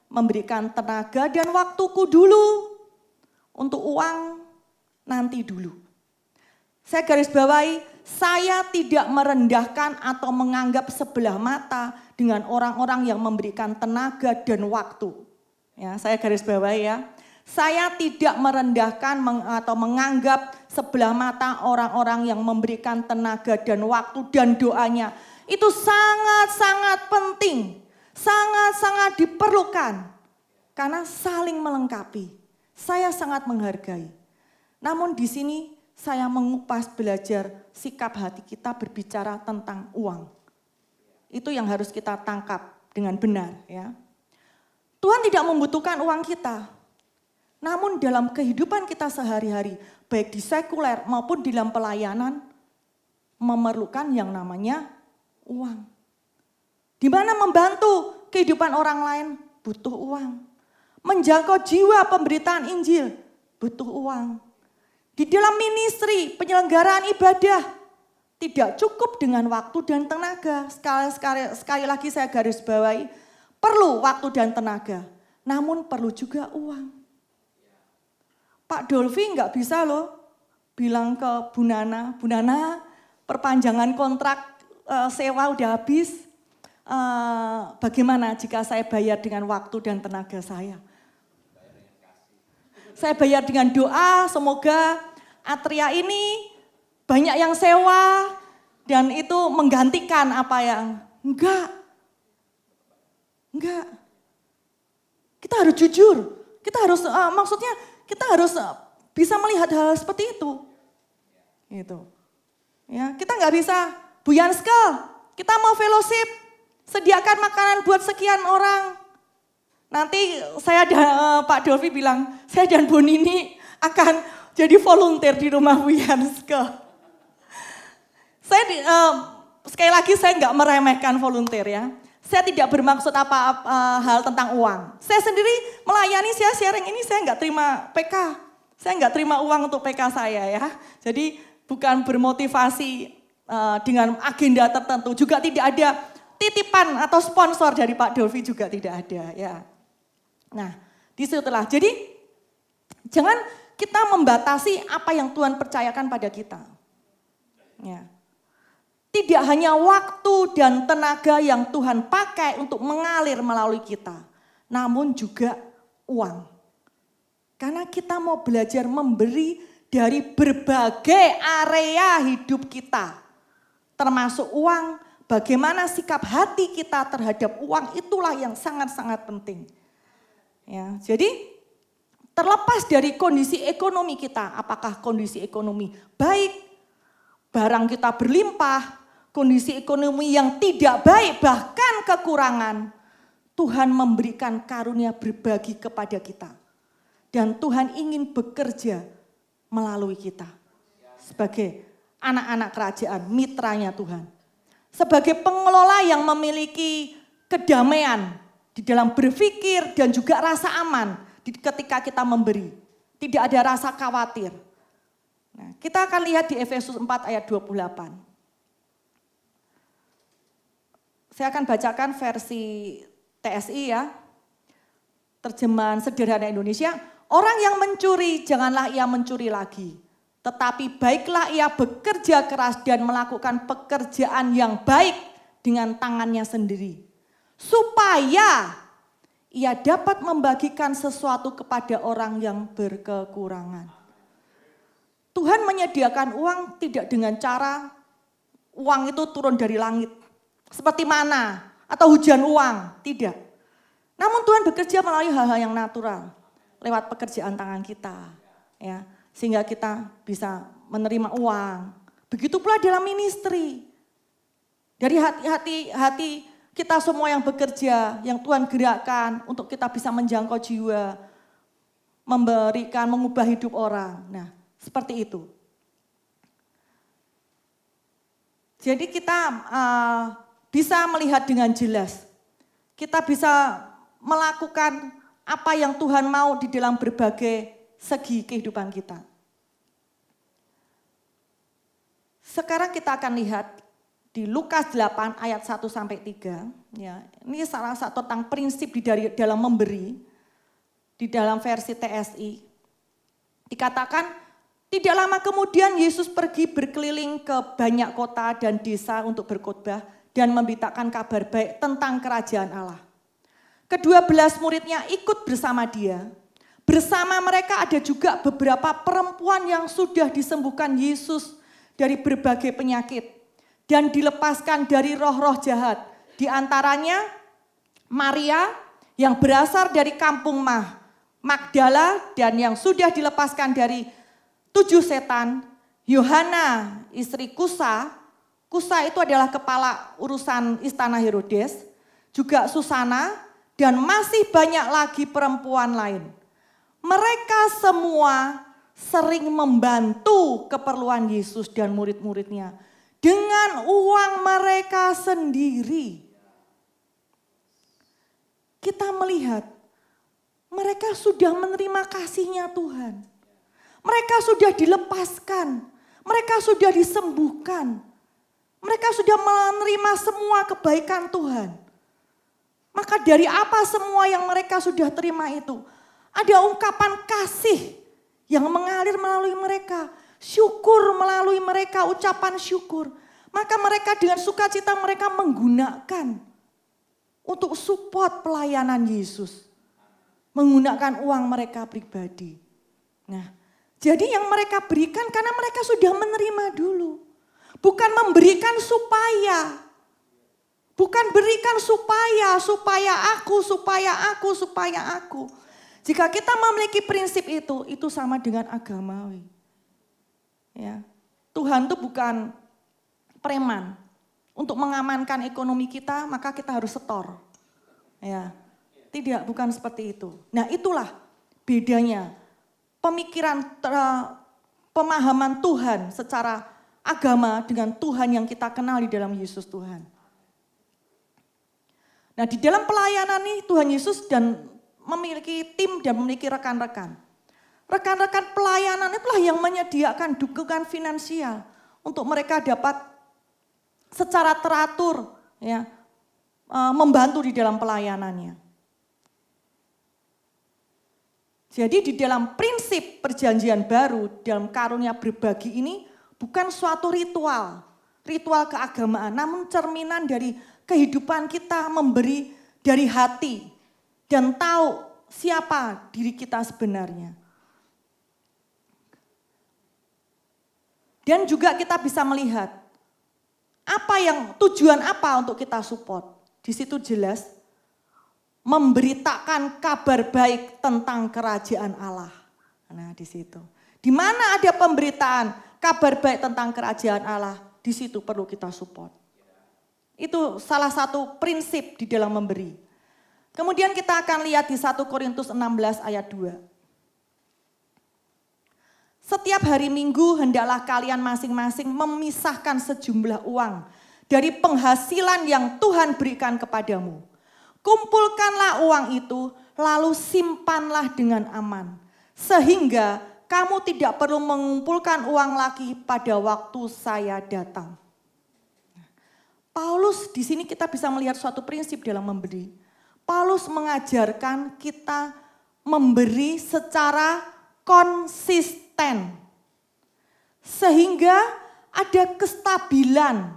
memberikan tenaga dan waktuku dulu, untuk uang nanti dulu. Saya garis bawahi, saya tidak merendahkan atau menganggap sebelah mata dengan orang-orang yang memberikan tenaga dan waktu. Ya, saya garis bawahi ya. Saya tidak merendahkan atau menganggap sebelah mata orang-orang yang memberikan tenaga dan waktu dan doanya. Itu sangat-sangat penting, sangat-sangat diperlukan. Karena saling melengkapi. Saya sangat menghargai. Namun di sini saya mengupas belajar sikap hati kita berbicara tentang uang. Itu yang harus kita tangkap dengan benar ya. Tuhan tidak membutuhkan uang kita. Namun dalam kehidupan kita sehari-hari, baik di sekuler maupun di dalam pelayanan, memerlukan yang namanya uang. Di mana membantu kehidupan orang lain, butuh uang. Menjangkau jiwa pemberitaan Injil, butuh uang. Di dalam ministry, penyelenggaraan ibadah, tidak cukup dengan waktu dan tenaga. Sekali lagi saya garis bawahi, perlu waktu dan tenaga, namun perlu juga uang. Pak Dolvi nggak bisa loh bilang ke Bu Nana, perpanjangan kontrak sewa udah habis, bagaimana jika saya bayar dengan waktu dan tenaga saya? Saya bayar dengan doa, semoga Atria ini banyak yang sewa dan itu menggantikan apa yang enggak. Kita harus jujur, kita harus kita harus bisa melihat hal seperti itu. Gitu. Ya, kita nggak bisa Buyanske, kita mau fellowship, sediakan makanan buat sekian orang. Nanti saya dan Pak Dolvi bilang, saya dan Bu Nini akan jadi volunteer di rumah Buyanske. Saya sekali lagi saya nggak meremehkan volunteer ya. Saya tidak bermaksud hal tentang uang. Saya sendiri melayani, saya sharing ini saya nggak terima PK. Saya nggak terima uang untuk PK saya ya. Jadi bukan bermotivasi dengan agenda tertentu. Juga tidak ada titipan atau sponsor dari Pak Dolvi juga tidak ada ya. Nah disitulah. Jadi jangan kita membatasi apa yang Tuhan percayakan pada kita. Ya. Tidak hanya waktu dan tenaga yang Tuhan pakai untuk mengalir melalui kita. namun juga uang. Karena kita mau belajar memberi dari berbagai area hidup kita. Termasuk uang, bagaimana sikap hati kita terhadap uang, itulah yang sangat-sangat penting. Ya, jadi terlepas dari kondisi ekonomi kita, apakah kondisi ekonomi baik, barang kita berlimpah, kondisi ekonomi yang tidak baik, bahkan kekurangan, Tuhan memberikan karunia berbagi kepada kita. Dan Tuhan ingin bekerja melalui kita sebagai anak-anak kerajaan, mitranya Tuhan. Sebagai pengelola yang memiliki kedamaian di dalam berpikir dan juga rasa aman ketika kita memberi. Tidak ada rasa khawatir. Nah, kita akan lihat di Efesus 4 ayat 28. Saya akan bacakan versi TSI ya. Terjemahan sederhana Indonesia. Orang yang mencuri, janganlah ia mencuri lagi. Tetapi baiklah ia bekerja keras dan melakukan pekerjaan yang baik dengan tangannya sendiri. Supaya ia dapat membagikan sesuatu kepada orang yang berkekurangan. Tuhan menyediakan uang tidak dengan cara uang itu turun dari langit. Seperti mana atau hujan uang, tidak. Namun Tuhan bekerja melalui hal-hal yang natural. Lewat pekerjaan tangan kita, ya, sehingga kita bisa menerima uang. Begitu pula dalam ministry. Dari hati kita semua yang bekerja, yang Tuhan gerakkan untuk kita bisa menjangkau jiwa, memberikan, mengubah hidup orang. Nah, seperti itu. Jadi kita bisa melihat dengan jelas. Kita bisa melakukan apa yang Tuhan mau di dalam berbagai segi kehidupan kita. Sekarang kita akan lihat di Lukas 8 ayat 1 sampai 3. Ya, ini salah satu tentang prinsip dalam memberi. Di dalam versi TSI. Dikatakan, tidak lama kemudian Yesus pergi berkeliling ke banyak kota dan desa untuk berkhotbah dan memberitakan kabar baik tentang kerajaan Allah. Ke-12 muridnya ikut bersama dia. Bersama mereka ada juga beberapa perempuan yang sudah disembuhkan Yesus dari berbagai penyakit. Dan dilepaskan dari roh-roh jahat. Di antaranya Maria yang berasal dari kampung Magdala dan yang sudah dilepaskan dari 7 setan. Yohana istri Kusa. Kusa itu adalah kepala urusan istana Herodes. Juga Susana. Dan masih banyak lagi perempuan lain. Mereka semua sering membantu keperluan Yesus dan murid-muridnya. Dengan uang mereka sendiri. Kita melihat mereka sudah menerima kasih-Nya Tuhan. Mereka sudah dilepaskan. Mereka sudah disembuhkan. Mereka sudah menerima semua kebaikan Tuhan. Maka dari apa semua yang mereka sudah terima itu? Ada ungkapan kasih yang mengalir melalui mereka. Syukur melalui mereka, ucapan syukur. Maka mereka dengan sukacita mereka menggunakan untuk support pelayanan Yesus. Menggunakan uang mereka pribadi. Nah, jadi yang mereka berikan karena mereka sudah menerima dulu. Bukan memberikan supaya. Bukan berikan supaya aku. Jika kita memiliki prinsip itu sama dengan agamawi. Ya, Tuhan itu bukan preman. Untuk mengamankan ekonomi kita, maka kita harus setor. Ya, tidak, bukan seperti itu. Nah, itulah bedanya pemikiran, pemahaman Tuhan secara agama dengan Tuhan yang kita kenal di dalam Yesus Tuhan. Nah, di dalam pelayanan ini Tuhan Yesus dan memiliki tim dan memiliki rekan-rekan. Rekan-rekan pelayanan itulah yang menyediakan dukungan finansial untuk mereka dapat secara teratur ya, membantu di dalam pelayanannya. Jadi di dalam prinsip perjanjian baru dalam karunia berbagi ini bukan suatu ritual keagamaan, namun cerminan dari kehidupan kita memberi dari hati dan tahu siapa diri kita sebenarnya. Dan juga kita bisa melihat tujuan apa untuk kita support. Di situ jelas memberitakan kabar baik tentang kerajaan Allah. Nah, di situ. Di mana ada pemberitaan kabar baik tentang kerajaan Allah, di situ perlu kita support. Itu salah satu prinsip di dalam memberi. Kemudian kita akan lihat di 1 Korintus 16 ayat 2. Setiap hari Minggu hendaklah kalian masing-masing memisahkan sejumlah uang dari penghasilan yang Tuhan berikan kepadamu. Kumpulkanlah uang itu, lalu simpanlah dengan aman. Sehingga kamu tidak perlu mengumpulkan uang lagi pada waktu saya datang. Paulus di sini kita bisa melihat suatu prinsip dalam memberi. Paulus mengajarkan kita memberi secara konsisten. Sehingga ada kestabilan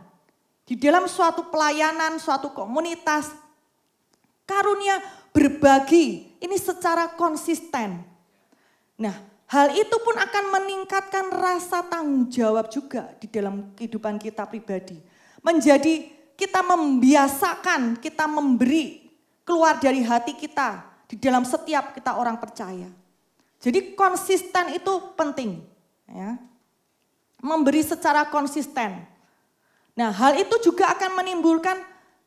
di dalam suatu pelayanan, suatu komunitas. Karunia berbagi ini secara konsisten. Nah, hal itu pun akan meningkatkan rasa tanggung jawab juga di dalam kehidupan kita pribadi. Menjadi kita membiasakan, kita memberi keluar dari hati kita di dalam setiap kita orang percaya. Jadi konsisten itu penting. Ya. Memberi secara konsisten. Nah, hal itu juga akan menimbulkan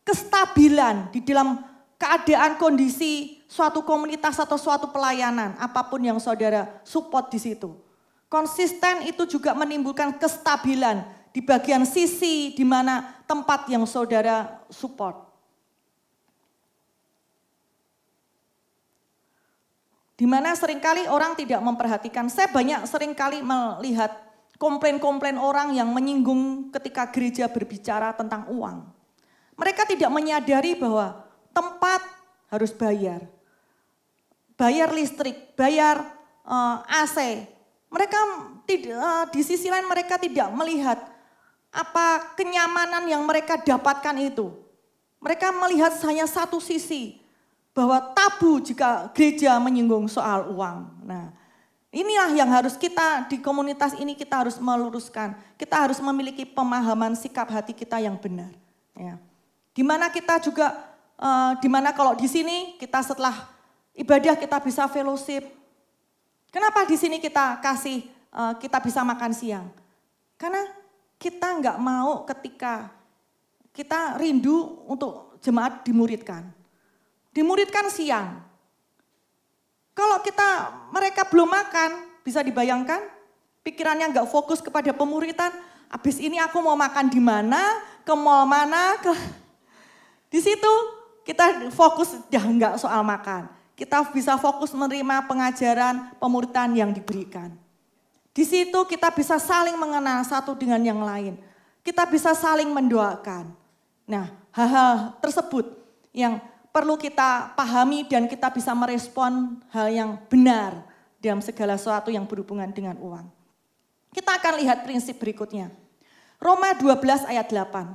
kestabilan di dalam keadaan kondisi suatu komunitas atau suatu pelayanan. Apapun yang saudara support di situ. Konsisten itu juga menimbulkan kestabilan di bagian sisi di mana tempat yang saudara support. Di mana seringkali orang tidak memperhatikan. Saya seringkali melihat komplain-komplain orang yang menyinggung ketika gereja berbicara tentang uang. Mereka tidak menyadari bahwa tempat harus bayar. Bayar listrik, bayar AC. Mereka di sisi lain mereka tidak melihat apa kenyamanan yang mereka dapatkan itu. Mereka melihat hanya satu sisi. Bahwa tabu jika gereja menyinggung soal uang. Nah, inilah yang harus kita di komunitas ini kita harus meluruskan. Kita harus memiliki pemahaman sikap hati kita yang benar. Ya. Dimana kita juga, dimana kalau di sini kita setelah ibadah kita bisa fellowship. Kenapa di sini kita kita bisa makan siang? Karena kita nggak mau ketika kita rindu untuk jemaat dimuridkan. Dimuridkan siang. Kalau mereka belum makan, bisa dibayangkan pikirannya nggak fokus kepada pemuritan. Habis ini aku mau makan di mana, ke mall mana, di situ kita fokus dah nggak soal makan. Kita bisa fokus menerima pengajaran pemuritan yang diberikan. Di situ kita bisa saling mengenal satu dengan yang lain. Kita bisa saling mendoakan. Nah, hal-hal tersebut yang perlu kita pahami dan kita bisa merespon hal yang benar dalam segala sesuatu yang berhubungan dengan uang. Kita akan lihat prinsip berikutnya. Roma 12 ayat 8.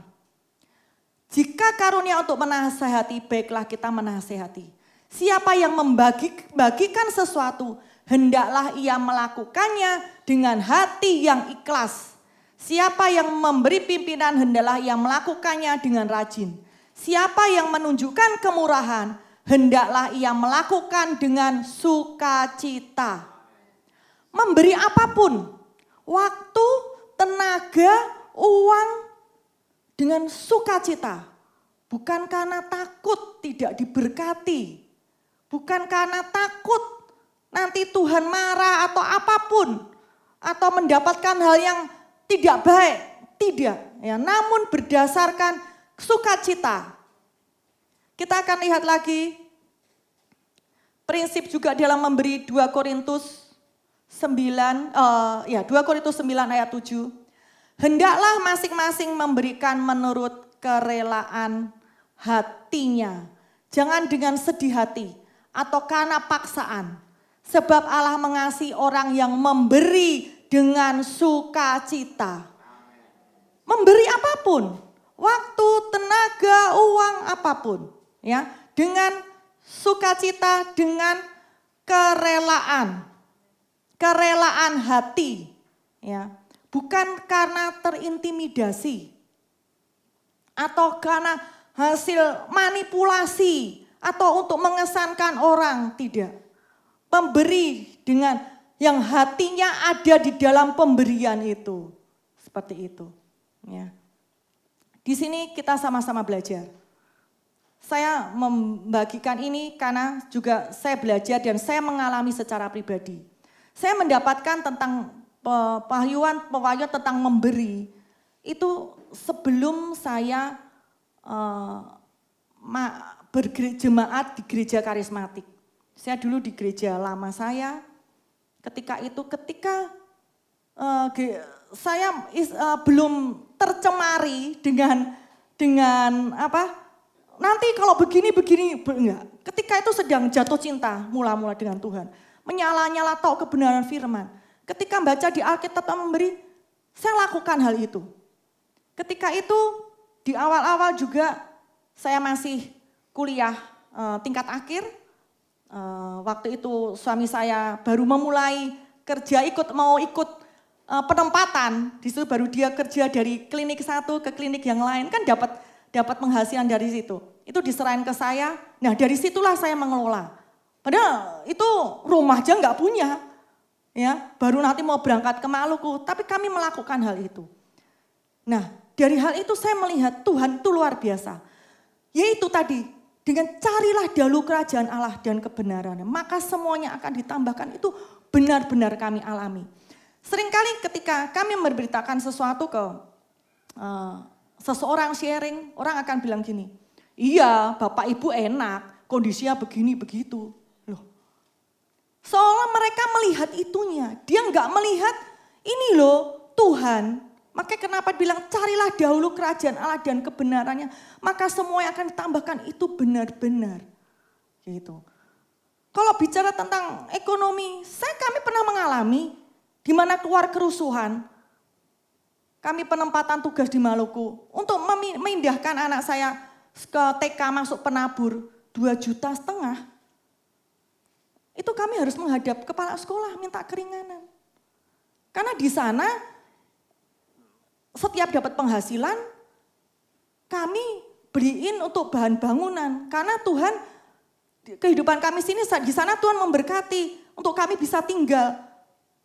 Jika karunia untuk menasehati, baiklah kita menasehati. Siapa yang membagikan sesuatu, hendaklah ia melakukannya dengan hati yang ikhlas. Siapa yang memberi pimpinan, hendaklah ia melakukannya dengan rajin. Siapa yang menunjukkan kemurahan, hendaklah ia melakukan dengan sukacita. Memberi apapun, waktu, tenaga, uang, dengan sukacita. Bukan karena takut tidak diberkati. Bukan karena takut nanti Tuhan marah atau apapun. Atau mendapatkan hal yang tidak baik. Tidak. Ya, namun berdasarkan sukacita. Kita akan lihat lagi prinsip juga dalam memberi 2 Korintus 9 ayat 7. Hendaklah masing-masing memberikan menurut kerelaan hatinya. Jangan dengan sedih hati atau karena paksaan. Sebab Allah mengasihi orang yang memberi dengan sukacita. Memberi apapun. Waktu, tenaga, uang, apapun. Ya, dengan sukacita dengan kerelaan. Kerelaan hati, ya. Bukan karena terintimidasi atau karena hasil manipulasi atau untuk mengesankan orang, tidak. Memberi dengan yang hatinya ada di dalam pemberian itu. Seperti itu, ya. Di sini kita sama-sama belajar. Saya membagikan ini karena juga saya belajar dan saya mengalami secara pribadi. Saya mendapatkan tentang pewahyuan tentang memberi itu sebelum saya berjemaat di gereja karismatik. Saya dulu di gereja lama saya. Ketika saya belum tercemari dengan apa? Nanti kalau begini enggak. Ketika itu sedang jatuh cinta mula-mula dengan Tuhan. Menyala-nyala tahu kebenaran firman. Ketika baca di Alkitab memberi, saya lakukan hal itu. Ketika itu di awal-awal juga saya masih kuliah tingkat akhir. Waktu itu suami saya baru memulai kerja mau ikut penempatan. Di situ baru dia kerja dari klinik satu ke klinik yang lain. Kan dapat penghasilan dari situ. Itu diserahin ke saya. Nah dari situlah saya mengelola. Padahal itu rumah aja nggak punya. Ya, baru nanti mau berangkat ke Maluku. Tapi kami melakukan hal itu. Nah dari hal itu saya melihat Tuhan itu luar biasa. Yaitu tadi. Dengan carilah dahulu kerajaan Allah dan kebenarannya. Maka semuanya akan ditambahkan. Itu benar-benar kami alami. Seringkali ketika kami memberitakan sesuatu ke seseorang sharing. Orang akan bilang gini. Iya Bapak Ibu enak. Kondisinya begini begitu. Loh. Soalnya mereka melihat itunya. Dia enggak melihat ini loh Tuhan. Makanya kenapa bilang carilah dahulu kerajaan Allah dan kebenarannya. Maka semua yang akan ditambahkan itu benar-benar. Gitu. Kalau bicara tentang ekonomi, kami pernah mengalami di mana keluar kerusuhan. Kami penempatan tugas di Maluku untuk memindahkan anak saya ke TK masuk penabur 2,5 juta. Itu kami harus menghadap kepala sekolah minta keringanan. Karena di sana setiap dapat penghasilan, kami beliin untuk bahan bangunan. Karena Tuhan, kehidupan kami di sana Tuhan memberkati untuk kami bisa tinggal.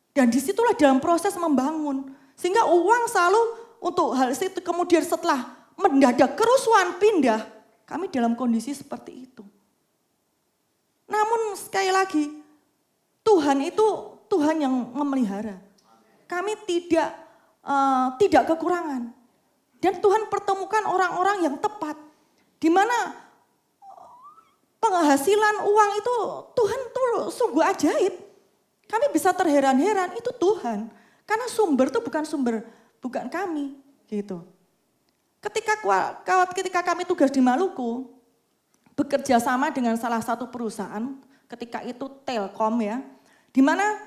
Dan disitulah dalam proses membangun. Sehingga uang selalu untuk hal itu. Kemudian setelah mendadak kerusuhan pindah, kami dalam kondisi seperti itu. Namun sekali lagi, Tuhan itu Tuhan yang memelihara. Kami tidak kekurangan. Dan Tuhan pertemukan orang-orang yang tepat. Di mana penghasilan uang itu Tuhan tuh sungguh ajaib. Kami bisa terheran-heran itu Tuhan. Karena sumber itu bukan kami. Gitu. Ketika kami tugas di Maluku, bekerja sama dengan salah satu perusahaan, ketika itu Telkom ya. Di mana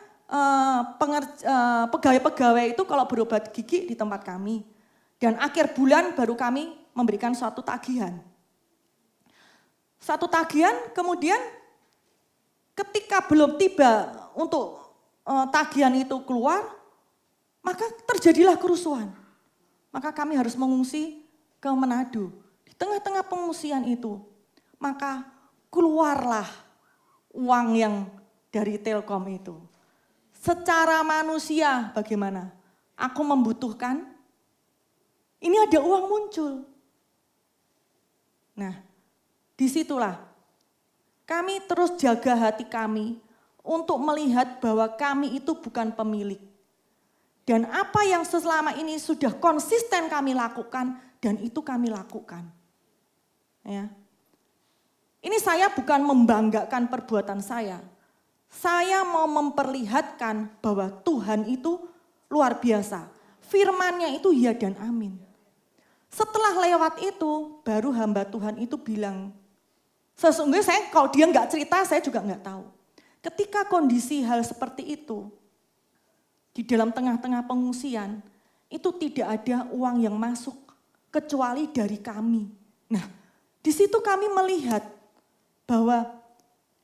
pegawai-pegawai itu kalau berobat gigi di tempat kami. Dan akhir bulan baru kami memberikan suatu tagihan. Satu tagihan kemudian ketika belum tiba untuk tagihan itu keluar, maka terjadilah kerusuhan. Maka kami harus mengungsi ke Manado. Di tengah-tengah pengungsian itu, maka keluarlah uang yang dari Telkom itu. Secara manusia bagaimana? Aku membutuhkan, ini ada uang muncul. Nah, disitulah kami terus jaga hati kami untuk melihat bahwa kami itu bukan pemilik. Dan apa yang selama ini sudah konsisten kami lakukan, dan itu kami lakukan. Ya. Ini saya bukan membanggakan perbuatan saya. Saya mau memperlihatkan bahwa Tuhan itu luar biasa. Firman-Nya itu ya dan amin. Setelah lewat itu, baru hamba Tuhan itu bilang, sesungguhnya kalau dia nggak cerita, saya juga nggak tahu. Ketika kondisi hal seperti itu, di dalam tengah-tengah pengungsian, itu tidak ada uang yang masuk, kecuali dari kami. Nah, di situ kami melihat bahwa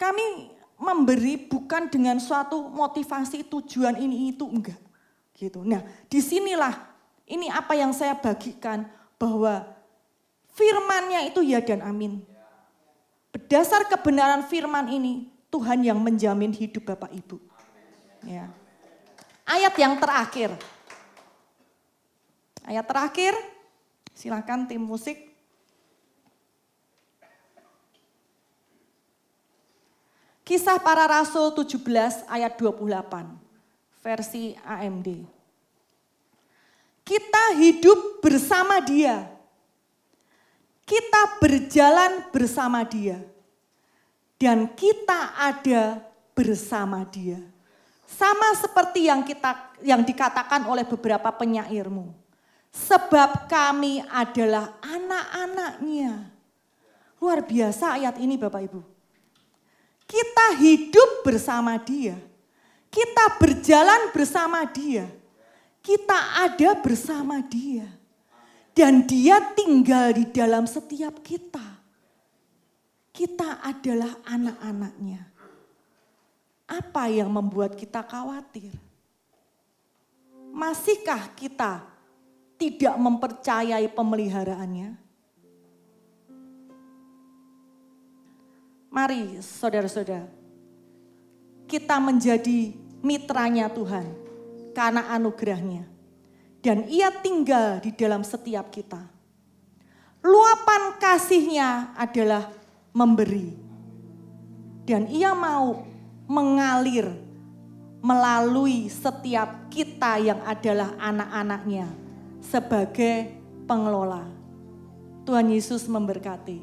Kami memberi bukan dengan suatu motivasi tujuan ini itu enggak. Gitu. Nah, disinilah ini apa yang saya bagikan bahwa firman-Nya itu ya dan amin. Berdasar kebenaran firman ini Tuhan yang menjamin hidup Bapak Ibu. Ya. Ayat yang terakhir. Ayat terakhir, silakan tim musik. Kisah Para Rasul 17 ayat 28, versi AMD. Kita hidup bersama Dia. Kita berjalan bersama Dia. Dan kita ada bersama Dia. Sama seperti yang dikatakan oleh beberapa penyairmu. Sebab kami adalah anak-anak-Nya. Luar biasa ayat ini Bapak Ibu. Kita hidup bersama Dia. Kita berjalan bersama Dia. Kita ada bersama Dia. Dan Dia tinggal di dalam setiap kita. Kita adalah anak-anak-Nya. Apa yang membuat kita khawatir? Masihkah kita tidak mempercayai pemeliharaannya? Mari saudara-saudara, kita menjadi mitranya Tuhan karena anugerahnya. Dan Ia tinggal di dalam setiap kita. Luapan kasih-Nya adalah memberi. Dan Ia mau mengalir melalui setiap kita yang adalah anak-anak-Nya sebagai pengelola. Tuhan Yesus memberkati.